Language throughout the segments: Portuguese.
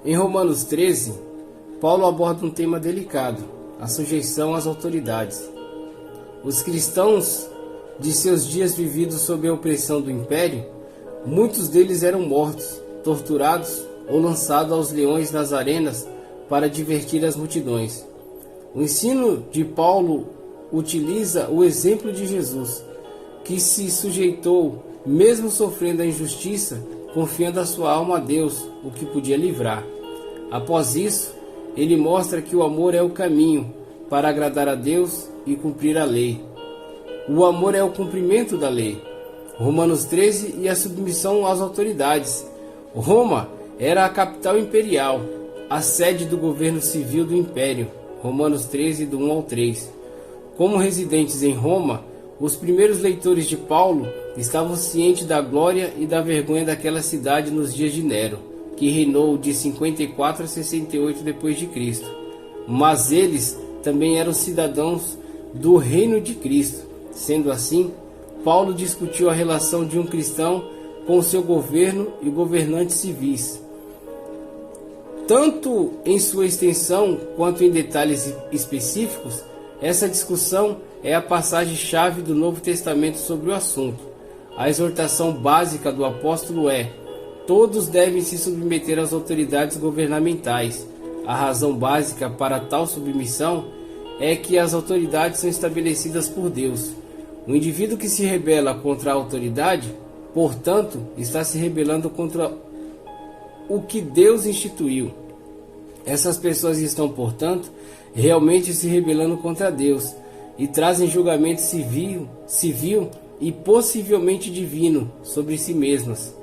Em Romanos 13, Paulo aborda um tema delicado, a sujeição às autoridades. Os cristãos de seus dias vividos sob a opressão do império, muitos deles eram mortos, torturados ou lançados aos leões nas arenas para divertir as multidões. O ensino de Paulo utiliza o exemplo de Jesus, que se sujeitou, mesmo sofrendo a injustiça, confiando a sua alma a Deus, o que podia livrar. Após isso, ele mostra que o amor é o caminho para agradar a Deus e cumprir a lei. O amor é o cumprimento da lei. Romanos 13 e a submissão às autoridades. Roma era a capital imperial, a sede do governo civil do império. Romanos 13, do 1 ao 3. Como residentes em Roma, os primeiros leitores de Paulo estavam cientes da glória e da vergonha daquela cidade nos dias de Nero, que reinou de 54 a 68 d.C. Mas eles também eram cidadãos do reino de Cristo. Sendo assim, Paulo discutiu a relação de um cristão com o seu governo e governantes civis. Tanto em sua extensão quanto em detalhes específicos, essa discussão é a passagem-chave do Novo Testamento sobre o assunto. A exortação básica do apóstolo é: todos devem se submeter às autoridades governamentais. A razão básica para tal submissão é que as autoridades são estabelecidas por Deus. O indivíduo que se rebela contra a autoridade, portanto, está se rebelando contra o que Deus instituiu. Essas pessoas estão, portanto, realmente se rebelando contra Deus e trazem julgamento civil e possivelmente divino sobre si mesmas.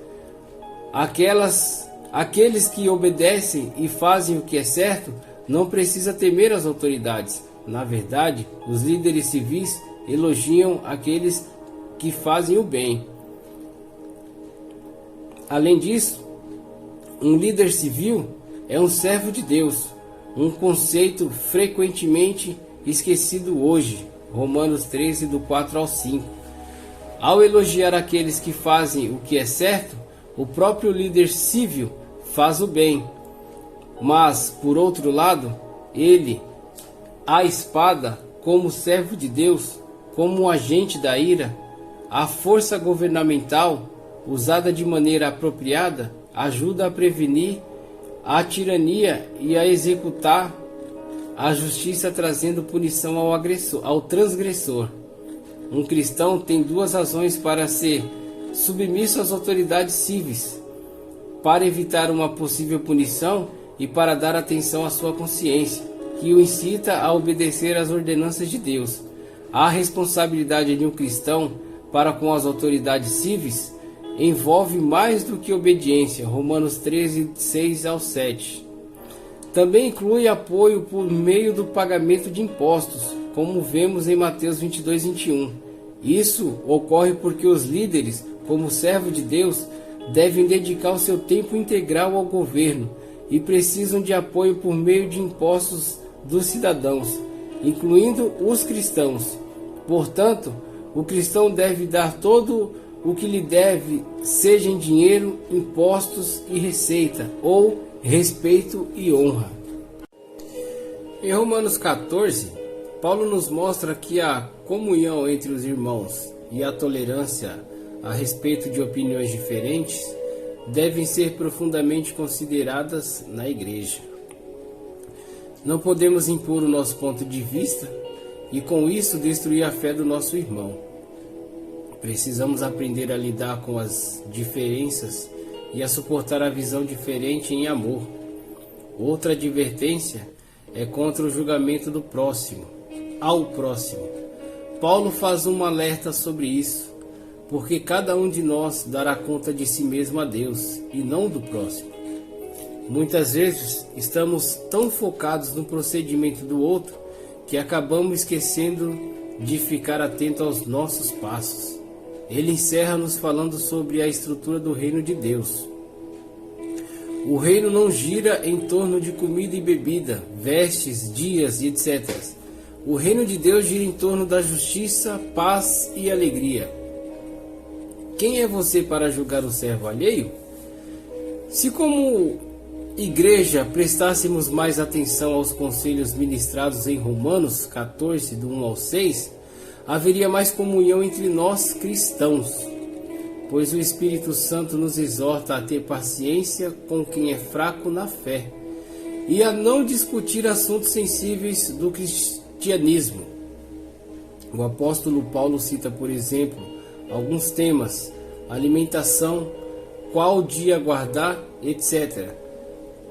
Aqueles que obedecem e fazem o que é certo não precisam temer as autoridades. Na verdade, os líderes civis elogiam aqueles que fazem o bem. Além disso, um líder civil é um servo de Deus, um conceito frequentemente esquecido hoje. Romanos 13, do 4 ao 5. Ao elogiar aqueles que fazem o que é certo, o próprio líder civil faz o bem. Mas, por outro lado, ele, a espada, como servo de Deus, como um agente da ira, a força governamental, usada de maneira apropriada, ajuda a prevenir a tirania e a executar a justiça, trazendo punição ao transgressor. Um cristão tem duas razões para ser submisso às autoridades civis: para evitar uma possível punição e para dar atenção à sua consciência, que o incita a obedecer às ordenanças de Deus. A responsabilidade de um cristão para com as autoridades civis envolve mais do que obediência. Romanos 13, 6 ao 7. Também inclui apoio por meio do pagamento de impostos, como vemos em Mateus 22, 21. Isso ocorre porque os líderes, como servo de Deus, devem dedicar o seu tempo integral ao governo e precisam de apoio por meio de impostos dos cidadãos, incluindo os cristãos. Portanto, o cristão deve dar todo o que lhe deve, seja em dinheiro, impostos e receita, ou respeito e honra. Em Romanos 14, Paulo nos mostra que a comunhão entre os irmãos e a tolerância a respeito de opiniões diferentes devem ser profundamente consideradas na igreja. Não podemos impor o nosso ponto de vista e com isso destruir a fé do nosso irmão. Precisamos aprender a lidar com as diferenças e a suportar a visão diferente em amor. Outra advertência é contra o julgamento do próximo, ao próximo. Paulo faz um alerta sobre isso, porque cada um de nós dará conta de si mesmo a Deus e não do próximo. Muitas vezes estamos tão focados no procedimento do outro que acabamos esquecendo de ficar atento aos nossos passos. Ele encerra nos falando sobre a estrutura do reino de Deus. O reino não gira em torno de comida e bebida, vestes, dias e etc. O reino de Deus gira em torno da justiça, paz e alegria. Quem é você para julgar o servo alheio? Se como igreja prestássemos mais atenção aos conselhos ministrados em Romanos 14, do 1 ao 6, haveria mais comunhão entre nós cristãos, pois o Espírito Santo nos exorta a ter paciência com quem é fraco na fé e a não discutir assuntos sensíveis do cristianismo. O apóstolo Paulo cita, por exemplo, alguns temas: alimentação, qual dia guardar, etc.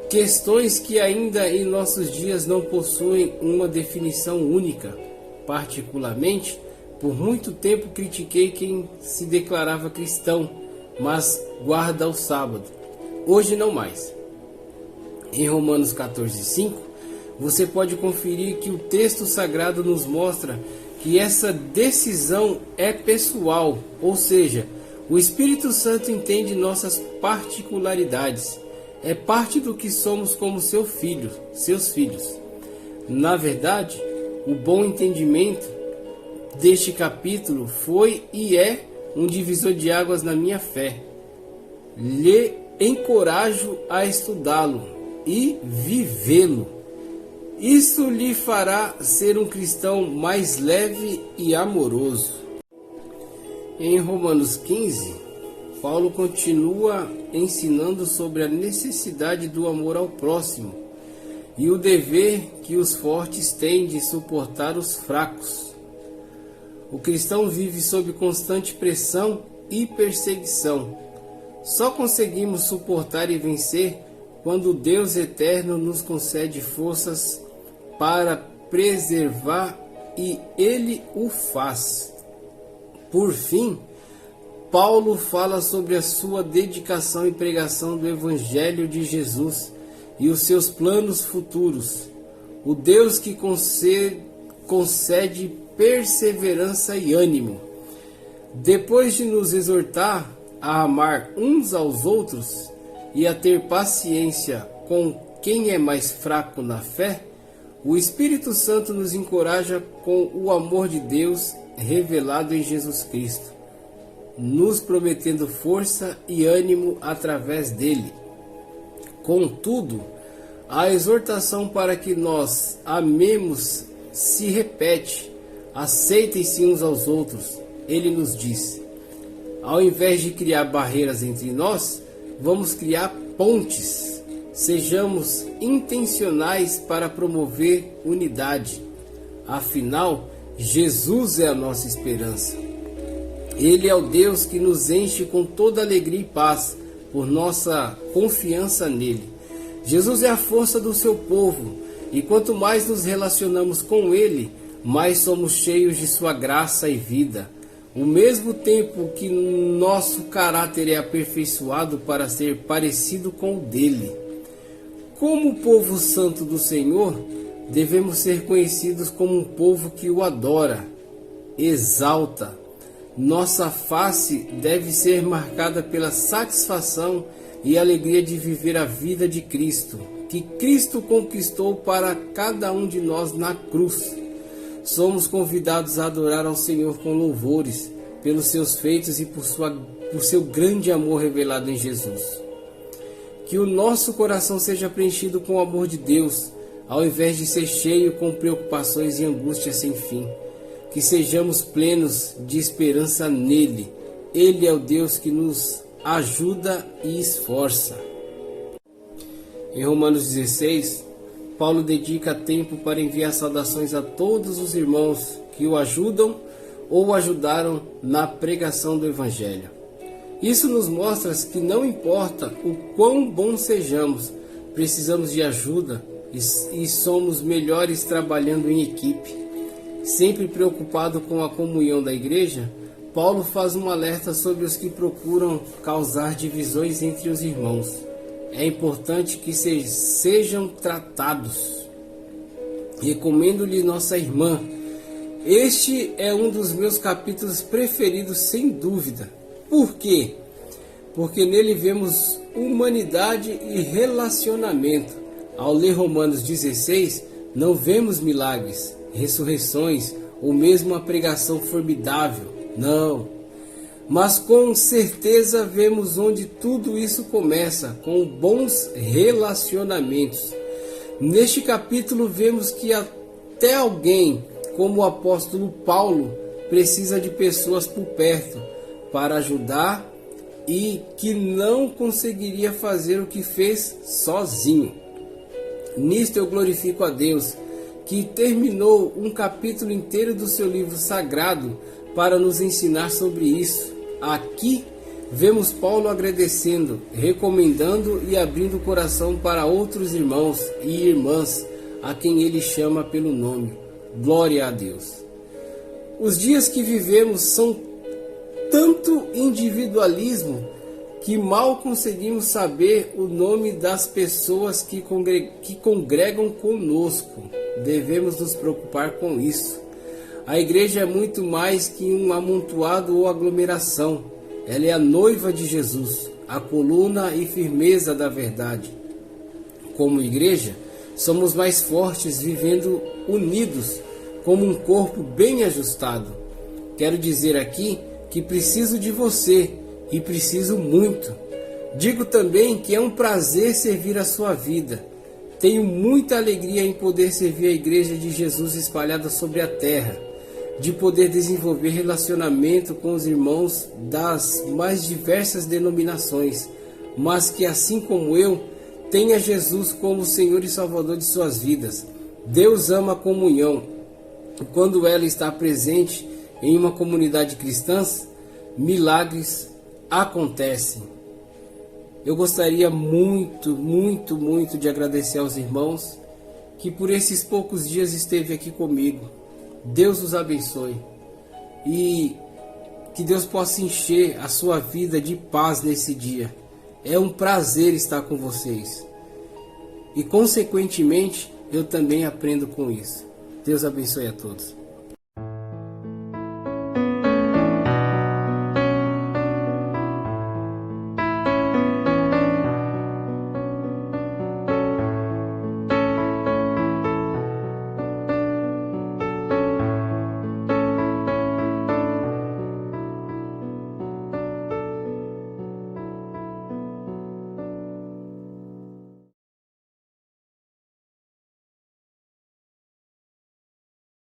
Questões que ainda em nossos dias não possuem uma definição única. Particularmente, por muito tempo critiquei quem se declarava cristão, mas guarda o sábado. Hoje não mais. Em Romanos 14:5, você pode conferir que o texto sagrado nos mostra que essa decisão é pessoal, ou seja, o Espírito Santo entende nossas particularidades. É parte do que somos como seus filhos. Na verdade, o bom entendimento deste capítulo foi e é um divisor de águas na minha fé. Lhe encorajo a estudá-lo e vivê-lo. Isso lhe fará ser um cristão mais leve e amoroso. Em Romanos 15, Paulo continua ensinando sobre a necessidade do amor ao próximo e o dever que os fortes têm de suportar os fracos. O cristão vive sob constante pressão e perseguição. Só conseguimos suportar e vencer quando o Deus eterno nos concede forças para preservar, e Ele o faz. Por fim, Paulo fala sobre a sua dedicação e pregação do Evangelho de Jesus e os seus planos futuros. O Deus que concede perseverança e ânimo. Depois de nos exortar a amar uns aos outros e a ter paciência com quem é mais fraco na fé, o Espírito Santo nos encoraja com o amor de Deus revelado em Jesus Cristo, nos prometendo força e ânimo através dele. Contudo, a exortação para que nós amemos se repete: aceitem-se uns aos outros. Ele nos diz: ao invés de criar barreiras entre nós, vamos criar pontes. Sejamos intencionais para promover unidade. Afinal, Jesus é a nossa esperança. Ele é o Deus que nos enche com toda alegria e paz por nossa confiança nele. Jesus é a força do seu povo, e quanto mais nos relacionamos com ele, mais somos cheios de sua graça e vida. Ao mesmo tempo que nosso caráter é aperfeiçoado para ser parecido com o dele. Como povo santo do Senhor, devemos ser conhecidos como um povo que o adora, exalta. Nossa face deve ser marcada pela satisfação e alegria de viver a vida de Cristo, que Cristo conquistou para cada um de nós na cruz. Somos convidados a adorar ao Senhor com louvores, pelos seus feitos e por seu grande amor revelado em Jesus. Que o nosso coração seja preenchido com o amor de Deus, ao invés de ser cheio com preocupações e angústias sem fim. Que sejamos plenos de esperança nele. Ele é o Deus que nos ajuda e esforça. Em Romanos 16, Paulo dedica tempo para enviar saudações a todos os irmãos que o ajudam ou o ajudaram na pregação do Evangelho. Isso nos mostra que não importa o quão bons sejamos, precisamos de ajuda e somos melhores trabalhando em equipe. Sempre preocupado com a comunhão da igreja, Paulo faz um alerta sobre os que procuram causar divisões entre os irmãos. É importante que sejam tratados. Recomendo-lhe nossa irmã. Este é um dos meus capítulos preferidos, sem dúvida. Por quê? Porque nele vemos humanidade e relacionamento. Ao ler Romanos 16, não vemos milagres, ressurreições ou mesmo uma pregação formidável. Não. mas com certeza vemos onde tudo isso começa, com bons relacionamentos. Neste capítulo vemos que até alguém, como o apóstolo Paulo, precisa de pessoas por perto para ajudar e que não conseguiria fazer o que fez sozinho. Nisto eu glorifico a Deus, que terminou um capítulo inteiro do seu livro sagrado para nos ensinar sobre isso. Aqui vemos Paulo agradecendo, recomendando e abrindo o coração para outros irmãos e irmãs a quem ele chama pelo nome. Glória a Deus. Os dias que vivemos são tanto individualismo que mal conseguimos saber o nome das pessoas que congregam conosco. Devemos nos preocupar com isso. A igreja é muito mais que um amontoado ou aglomeração. Ela é a noiva de Jesus, a coluna e firmeza da verdade. Como igreja, somos mais fortes vivendo unidos, como um corpo bem ajustado. Quero dizer aqui que preciso de você e preciso muito. Digo também que é um prazer servir a sua vida. Tenho muita alegria em poder servir a Igreja de Jesus espalhada sobre a terra, de poder desenvolver relacionamento com os irmãos das mais diversas denominações, mas que assim como eu, tenha Jesus como Senhor e Salvador de suas vidas. Deus ama a comunhão. Quando ela está presente em uma comunidade cristã, milagres acontecem. Eu gostaria muito de agradecer aos irmãos que por esses poucos dias esteve aqui comigo. Deus os abençoe e que Deus possa encher a sua vida de paz nesse dia. É um prazer estar com vocês e consequentemente eu também aprendo com isso. Deus abençoe a todos.